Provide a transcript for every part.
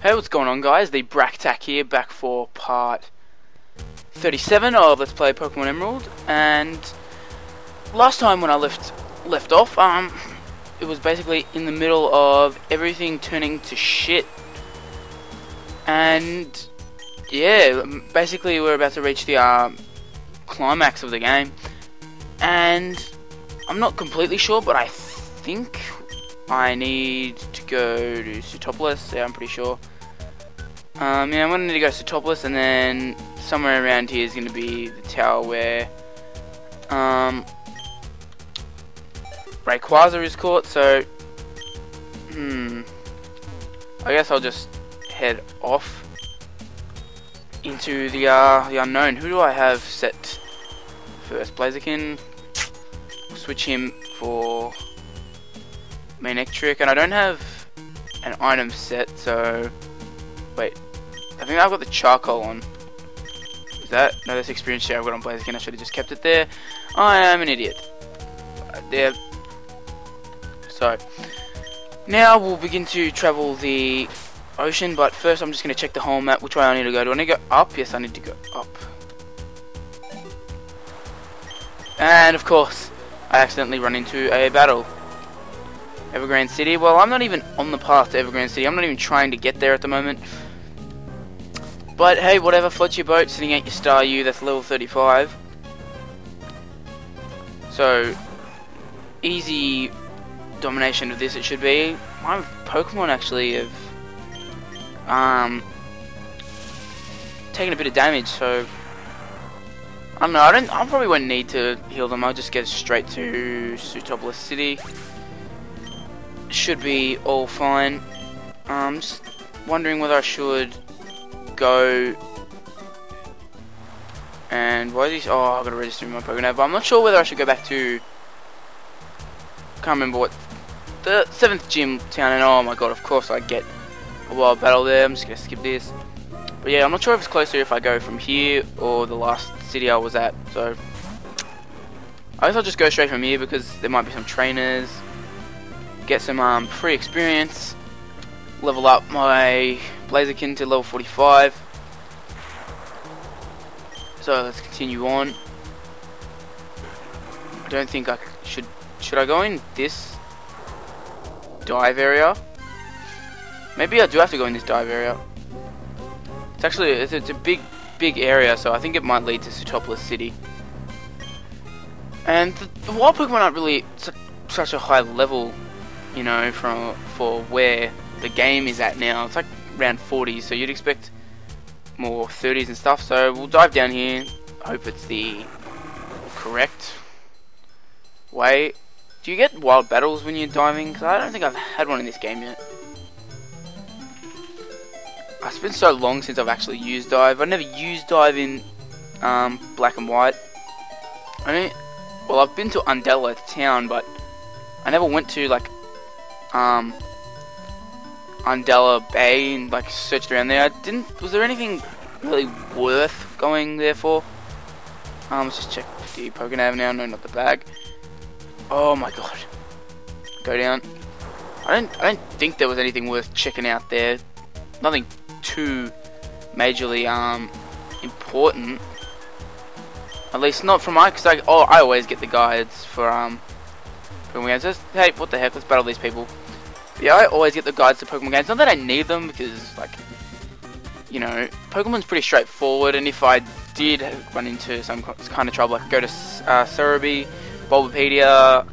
Hey, what's going on, guys? The Bracktac here, back for part 37 of Let's Play Pokemon Emerald. And last time when I left off, it was basically in the middle of everything turning to shit. And yeah, basically we're about to reach the climax of the game. And I'm not completely sure, but I think I need to go to Sootopolis. Yeah, I'm pretty sure. Yeah, I'm gonna need to go to Sootopolis, and then somewhere around here is gonna be the tower where Rayquaza is caught. So, I guess I'll just head off into the unknown. Who do I have set first? Blaziken. Switch him for Manectric, and I don't have an item set, so wait, I think I've got the charcoal on. Is that? No, that's experience share I've got on Blaziken. I should have just kept it there. I am an idiot. There. So now we'll begin to travel the ocean, but first I'm just going to check the whole map. Which way I need to go? Do I need to go up? Yes, I need to go up. And of course I accidentally run into a battle. Evergrande City. Well, I'm not even on the path to Evergrande City. I'm not even trying to get there at the moment. But hey, whatever, floats your boat, sitting at your Star U, that's level 35. So, easy domination of this it should be. My Pokemon actually have taken a bit of damage, so I don't know, I probably won't need to heal them. I'll just get straight to Sootopolis City. Should be all fine. Just wondering whether I should go and why is this? Oh, I've got to register my Pokemon, but I'm not sure whether I should go back to. Can't remember what the 7th gym town. And oh my god, of course I get a wild battle there. I'm just gonna skip this. But yeah, I'm not sure if it's closer if I go from here or the last city I was at. So I guess I'll just go straight from here because there might be some trainers. Get some free experience, level up my Blaziken to level 45. So let's continue on. I don't think I should I go in this dive area? Maybe I do have to go in this dive area. It's actually it's a big area, so I think it might lead to Sootopolis City. And the wild Pokemon aren't really such a high level, you know, for where the game is at now. It's like around 40s, so you'd expect more 30s and stuff. So we'll dive down here. Hope it's the correct way. Do you get wild battles when you're diving? Because I don't think I've had one in this game yet. It's been so long since I've actually used dive. I never used dive in Black and White. Well, I've been to Undella town, but I never went to like Undella Bay and like searched around there. Was there anything really worth going there for? Let's just check the Pokénav now. No, not the bag. Oh my god. Go down. I don't think there was anything worth checking out there. Nothing too majorly important. At least not from because I always get the guides for Pokemon games. Just, hey, what the heck? Let's battle these people. Yeah, I always get the guides to Pokemon games. Not that I need them, because, like, you know, Pokemon's pretty straightforward, and if I did run into some kind of trouble, I could go to Cerebi, Bulbapedia,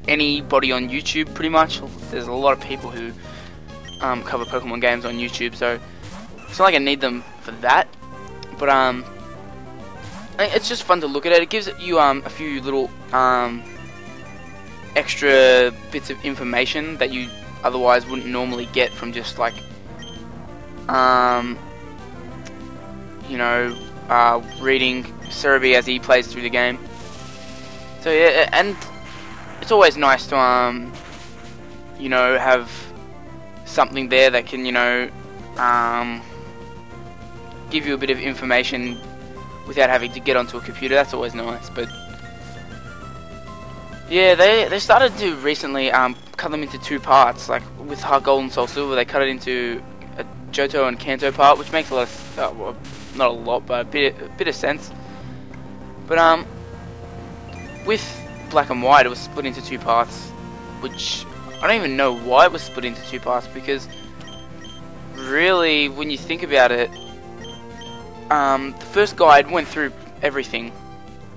anybody on YouTube, pretty much. There's a lot of people who cover Pokemon games on YouTube, so it's not like I need them for that. But, it's just fun to look at it. It gives you a few little extra bits of information that you otherwise wouldn't normally get from just like you know, reading Cerebi as he plays through the game. So yeah, and it's always nice to you know, have something there that can, you know, give you a bit of information without having to get onto a computer. That's always nice. But yeah, they started to recently cut them into two parts. Like with Heart Gold and Soul Silver, they cut it into a Johto and Kanto part, which makes a lot of well, not a lot, but a bit of sense. But with Black and White, it was split into two parts, which I don't even know why it was split into two parts, because really, when you think about it, the first guide went through everything,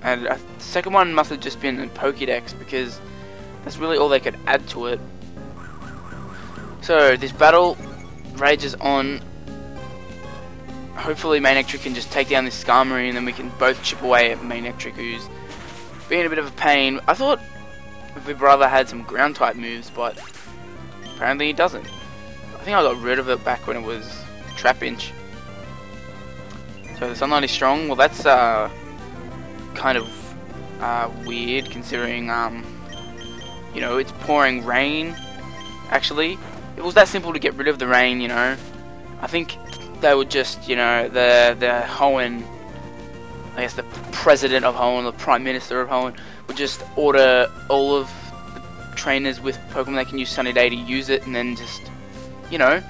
and the second one must have just been a Pokédex, because that's really all they could add to it. So this battle rages on. Hopefully Manectric can just take down this Skarmory, and then we can both chip away at Manectric, who's being a bit of a pain. I thought Vibrava had some ground type moves, but apparently he doesn't. I think I got rid of it back when it was Trapinch. So the Sunlight is strong. Well, that's kind of weird, considering you know, it's pouring rain. Actually, it was that simple to get rid of the rain. You know, I think they would just, you know, the Hoenn, I guess the president of Hoenn, the prime minister of Hoenn, would just order all of the trainers with Pokemon that can use Sunny Day to use it, and then just, you know,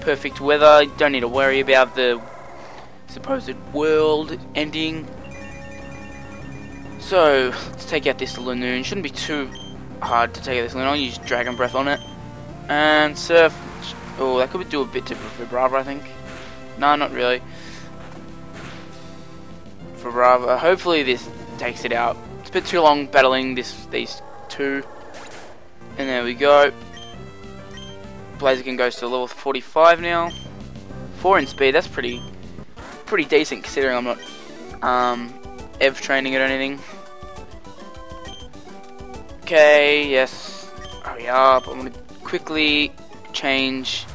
perfect weather. You don't need to worry about the supposed world ending. So let's take out this Lanoon. Shouldn't be too hard to take out this Lanoon. I'll use Dragon Breath on it and Surf. Oh, that could do a bit to Vibrava, I think. No, not really. Vibrava. Hopefully this takes it out. It's a bit too long battling these two. And there we go. Blaziken goes to level 45 now. 4 in speed. That's pretty decent, considering I'm not EV training it or anything. Okay, yes. Hurry up. I'm gonna quickly change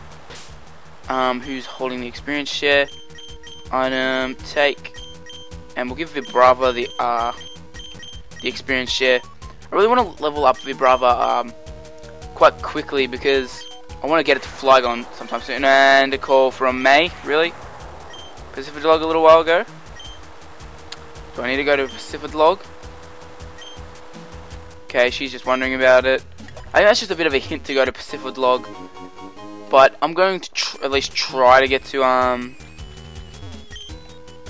who's holding the experience share. Item, take, and we'll give Vibrava the experience share. I really want to level up Vibrava quite quickly, because I want to get it to Flygon sometime soon. And a call from May, really? Pacific-Log a little while ago. Do I need to go to Pacific-Log? Okay, she's just wondering about it. I think that's just a bit of a hint to go to Pacific-Log. But I'm going to at least try to get to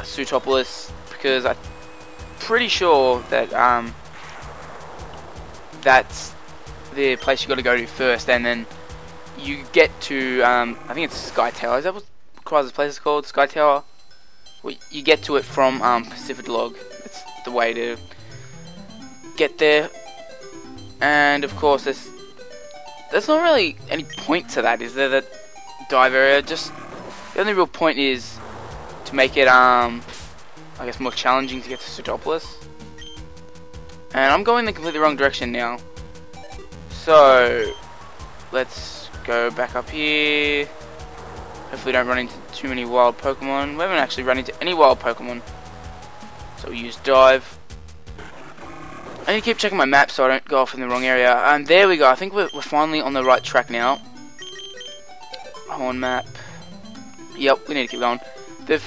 Sootopolis, because I'm pretty sure that that's the place you got to go to first, and then you get to I think it's Sky Tower. Is that what Quas's place is called? Sky Tower. Well, you get to it from Pacific-Log. It's the way to get there. And of course, there's not really any point to that, is there? That dive area. Just the only real point is to make it I guess more challenging to get to Sootopolis. And I'm going the completely wrong direction now. So let's go back up here. Hopefully don't run into too many wild Pokemon. We haven't actually run into any wild Pokemon. So we use Dive. I need to keep checking my map so I don't go off in the wrong area. And there we go. I think we're finally on the right track now. Horn map. Yep, we need to keep going. That's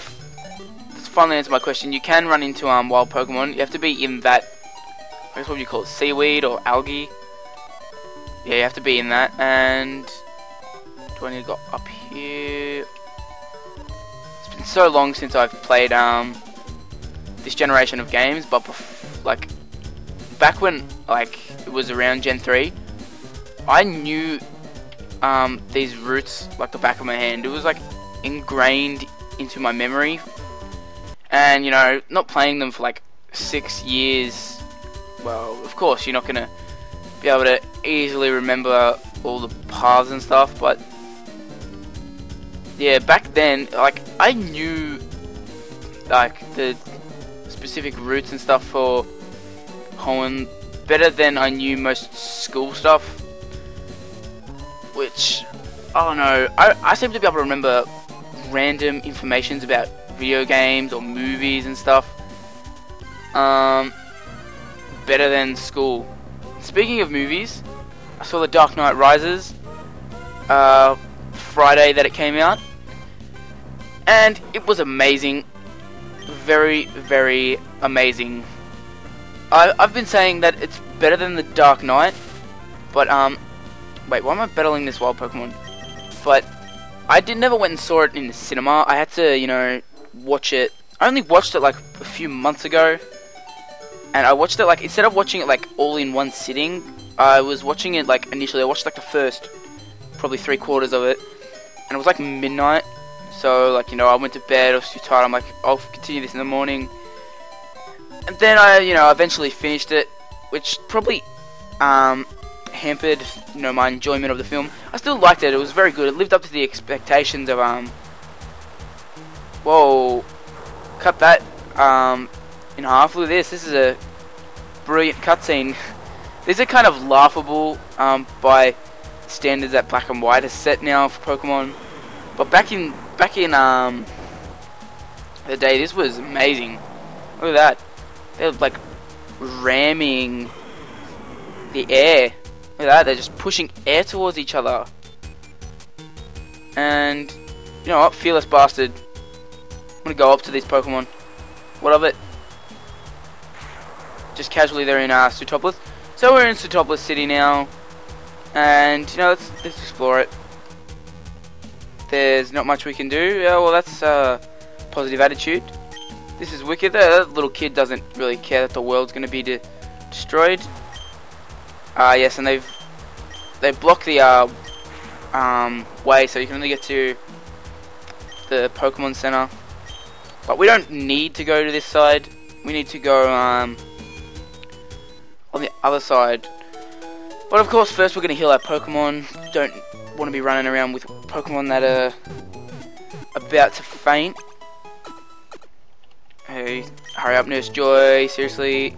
finally answered my question. You can run into wild Pokemon. You have to be in that, I guess what would you call it, seaweed or algae. Yeah, you have to be in that. And do I need to go up here? It's been so long since I've played this generation of games, but like back when it was around Gen 3, I knew these routes like the back of my hand. It was like ingrained into my memory, and you know, not playing them for like 6 years, well, of course you're not gonna be able to easily remember all the paths and stuff, but yeah, back then, like, I knew like the specific routes and stuff for Hoenn better than I knew most school stuff, which I don't know. I seem to be able to remember random informations about video games or movies and stuff better than school. Speaking of movies, I saw The Dark Knight Rises Friday that it came out, and it was amazing. Very, very amazing. I've been saying that it's better than The Dark Knight, but Wait, why am I battling this wild Pokemon? But I never went and saw it in the cinema. I had to, you know, watch it. I only watched it like a few months ago. And I watched it like, instead of watching it like all in one sitting, I was watching it like initially. I watched like the first probably 3/4 of it. And it was like midnight. So like, you know, I went to bed, I was too tired. I'm like, I'll continue this in the morning. And then I, you know, eventually finished it, which probably hampered, you know, my enjoyment of the film. I still liked it. It was very good. It lived up to the expectations of whoa, cut that in half. Look at this. This is a brilliant cutscene. These are kind of laughable by standards that Black and White has set now for Pokemon. But back in the day, this was amazing. Look at that. They're like ramming the air. Look at that. They're just pushing air towards each other. And you know what? Fearless bastard. I'm gonna go up to these Pokemon. What of it? Just casually, they're in Sootopolis. So we're in Sootopolis City now, and you know, let's explore it. There's not much we can do. Yeah, well, that's positive attitude. This is wicked. That little kid doesn't really care that the world's going to be destroyed. Yes, and they've blocked the way, so you can only get to the Pokemon Center. But we don't need to go to this side. We need to go on the other side. But of course, first we're going to heal our Pokemon. Don't want to be running around with Pokemon that are about to faint. Hey, hurry up, Nurse Joy, seriously.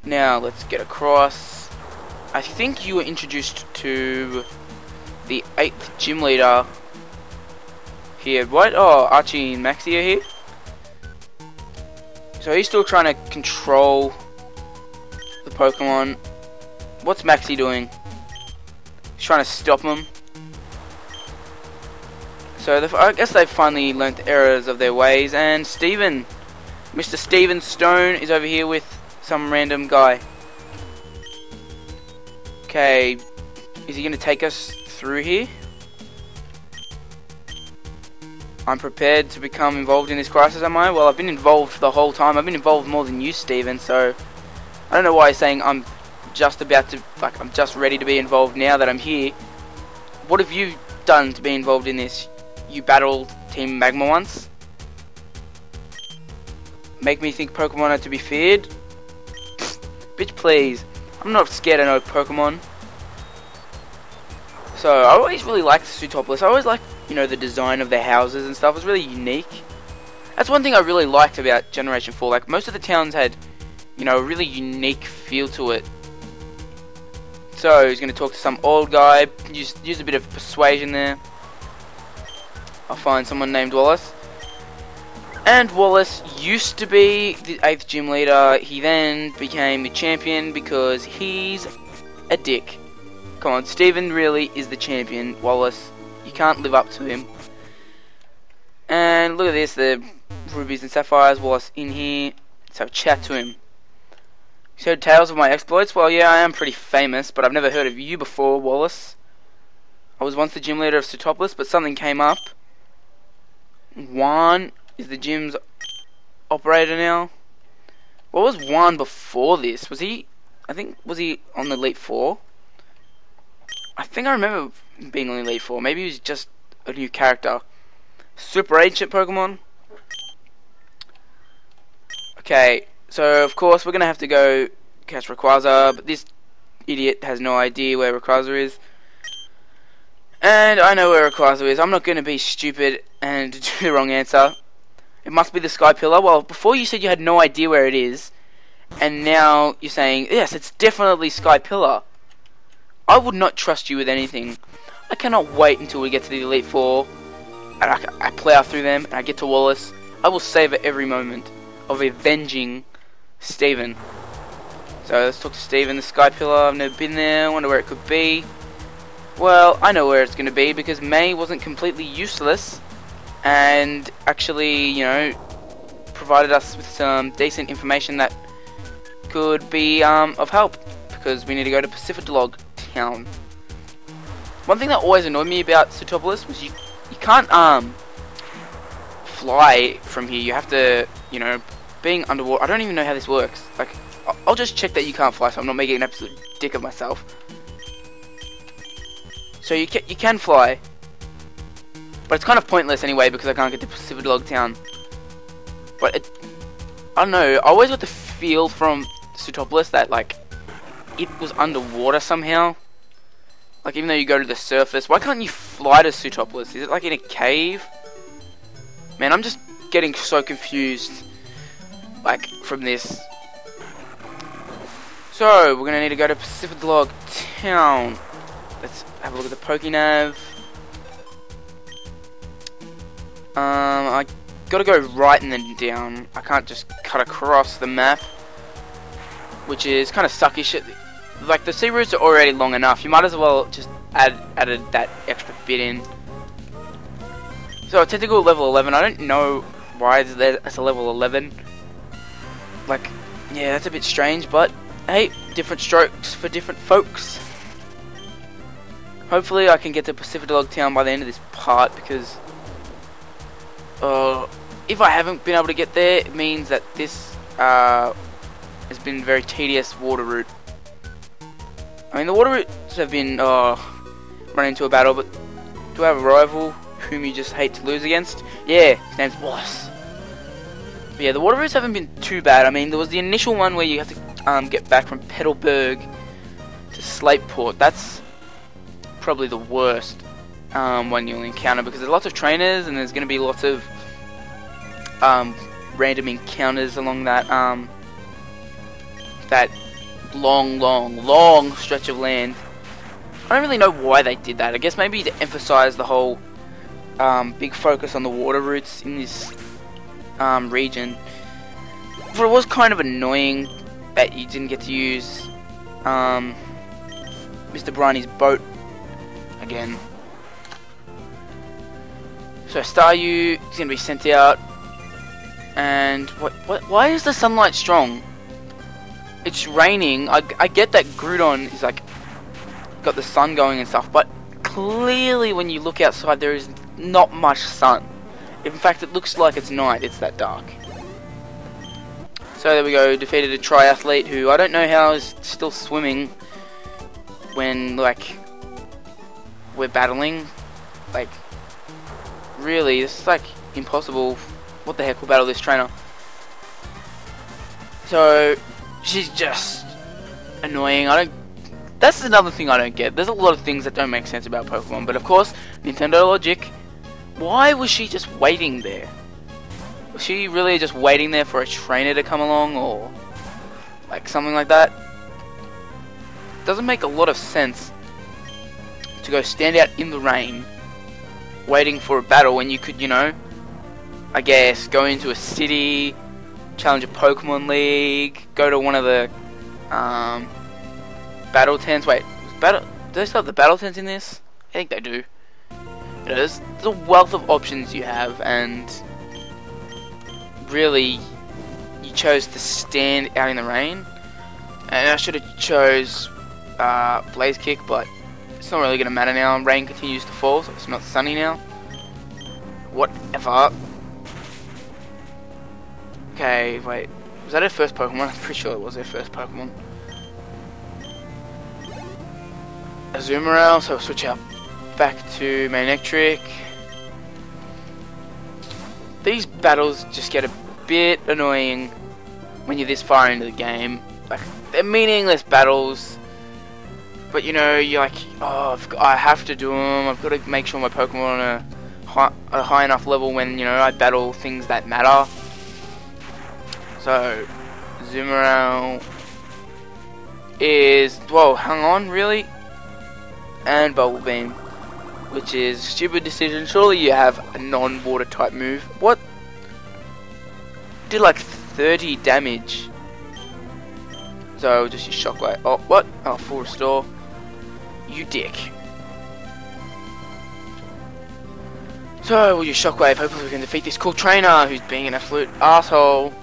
Now, let's get across. I think you were introduced to the 8th gym leader here. What? Oh, Archie and Maxie are here. So he's still trying to control the Pokemon. What's Maxie doing? He's trying to stop him. So I guess they've finally learnt the errors of their ways. And Steven, Mr. Steven Stone is over here with some random guy. Okay, is he going to take us through here? I'm prepared to become involved in this crisis, am I? Well, I've been involved the whole time. I've been involved more than you, Steven, so I don't know why he's saying I'm just about to, like, I'm just ready to be involved now that I'm here. What have you done to be involved in this? You battled Team Magma once? Make me think Pokemon are to be feared? Bitch, please. I'm not scared of no Pokemon. So, I always really liked Sootopolis. I always liked, you know, the design of the houses and stuff. It was really unique. That's one thing I really liked about Generation 4. Like, most of the towns had, you know, a really unique feel to it. So, he's going to talk to some old guy. Use a bit of persuasion there. I'll find someone named Wallace. And Wallace used to be the 8th gym leader. He then became the champion because he's a dick. Come on, Steven really is the champion. Wallace, you can't live up to him. And look at this, the rubies and sapphires. Wallace in here. Let's have a chat to him. He's heard tales of my exploits. Well, yeah, I am pretty famous, but I've never heard of you before, Wallace. I was once the gym leader of Sootopolis, but something came up. Juan is the gym's operator now. What was Juan before this? Was he, was he on the Elite Four? I think I remember being on the Elite Four. Maybe he was just a new character. Super ancient Pokemon. Okay, so of course we're gonna have to go catch Rayquaza, but this idiot has no idea where Rayquaza is. And I know where Rayquaza is. I'm not going to be stupid and do the wrong answer. It must be the Sky Pillar. Well, before you said you had no idea where it is, and now you're saying, yes, it's definitely Sky Pillar. I would not trust you with anything. I cannot wait until we get to the Elite Four, and I plow through them, and I get to Wallace. I will savor every moment of avenging Steven. So let's talk to Steven, the Sky Pillar. I've never been there. I wonder where it could be. Well, I know where it's going to be because May wasn't completely useless and actually, you know, provided us with some decent information that could be of help, because we need to go to Pacific Town. One thing that always annoyed me about Sootopolis was you can't fly from here. You have to, you know, being underwater. I don't even know how this works. Like, I'll just check that you can't fly, so I'm not making an absolute dick of myself. So you can fly, but it's kind of pointless anyway because I can't get to Pacific Town. But I don't know. I always got the feel from Sootopolis that like it was underwater somehow. Like, even though you go to the surface, why can't you fly to Sootopolis? Is it like in a cave? Man, I'm just getting so confused, like, from this. So, we're gonna need to go to Pacific Town. Let's have a look at the Pokenav. I gotta go right and then down. I can't just cut across the map, which is kind of sucky. Like, the sea routes are already long enough. You might as well just added that extra bit in. So, technical level 11. I don't know why it's a level 11. Like, yeah, that's a bit strange, but hey, different strokes for different folks. Hopefully, I can get to Pacific Town by the end of this part, because if I haven't been able to get there, it means that this has been a very tedious water route. I mean, the water routes have been run into a battle, but do I have a rival whom you just hate to lose against? Yeah, his name's Wallace. But yeah, the water routes haven't been too bad. I mean, there was the initial one where you have to get back from Petalburg to Slateport. That's probably the worst one you'll encounter, because there's lots of trainers and there's going to be lots of random encounters along that that long stretch of land. I don't really know why they did that. I guess maybe to emphasize the whole big focus on the water routes in this region. But it was kind of annoying that you didn't get to use Mr. Brini's boat again. So Staryu is going to be sent out, and why is the sunlight strong? It's raining. I get that Groudon is like got the sun going and stuff, but clearly when you look outside there is not much sun. In fact, it looks like it's night. It's that dark. So there we go. Defeated a triathlete who I don't know how is still swimming when like we're battling. Like, really, this is like impossible. What the heck? We'll battle this trainer. So she's just annoying. That's another thing I don't get. There's a lot of things that don't make sense about Pokemon, but of course, Nintendo logic. Why was she just waiting there? Was she really just waiting there for a trainer to come along, or like something like that? Doesn't make a lot of sense to go stand out in the rain waiting for a battle when you could, you know, I guess go into a city, challenge a Pokemon League, go to one of the battle tents. Wait, do they still have the battle tents in this? I think they do. There's a wealth of options you have, and really you chose to stand out in the rain. And I should have chose Blaze Kick, but it's not really going to matter now. Rain continues to fall, so it's not sunny now. Whatever. Okay, wait. Was that her first Pokemon? I'm pretty sure it was her first Pokemon. Azumarill, so we'll switch out back to Manectric. These battles just get a bit annoying when you're this far into the game. Like, they're meaningless battles, but you know, you're like, oh, I have to do them. I've got to make sure my Pokemon are a high enough level when, you know, I battle things that matter. So, Azumarill is, whoa, hang on, really? And Bubble Beam, which is a stupid decision. Surely you have a non-water type move. What? Did like 30 damage. So just use Shockwave. Oh, what? Oh, full restore. You dick. So we'll use Shockwave. Hopefully we can defeat this cool trainer who's being an absolute asshole.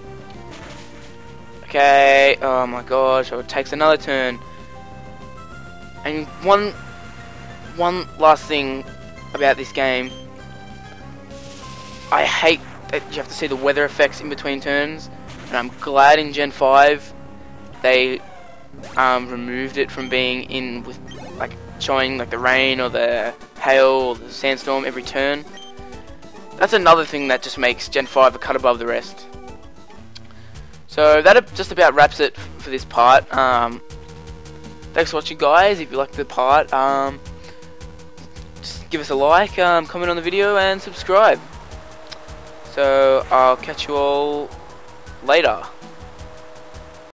Okay. Oh my gosh. So it takes another turn. And one last thing about this game, I hate that you have to see the weather effects in between turns, and I'm glad in Gen 5 they removed it from being in with like showing like the rain or the hail or the sandstorm every turn. That's another thing that just makes Gen 5 a cut above the rest. So that just about wraps it for this part. Thanks for watching, guys. If you liked the part, just give us a like, comment on the video, and subscribe. So I'll catch you all later.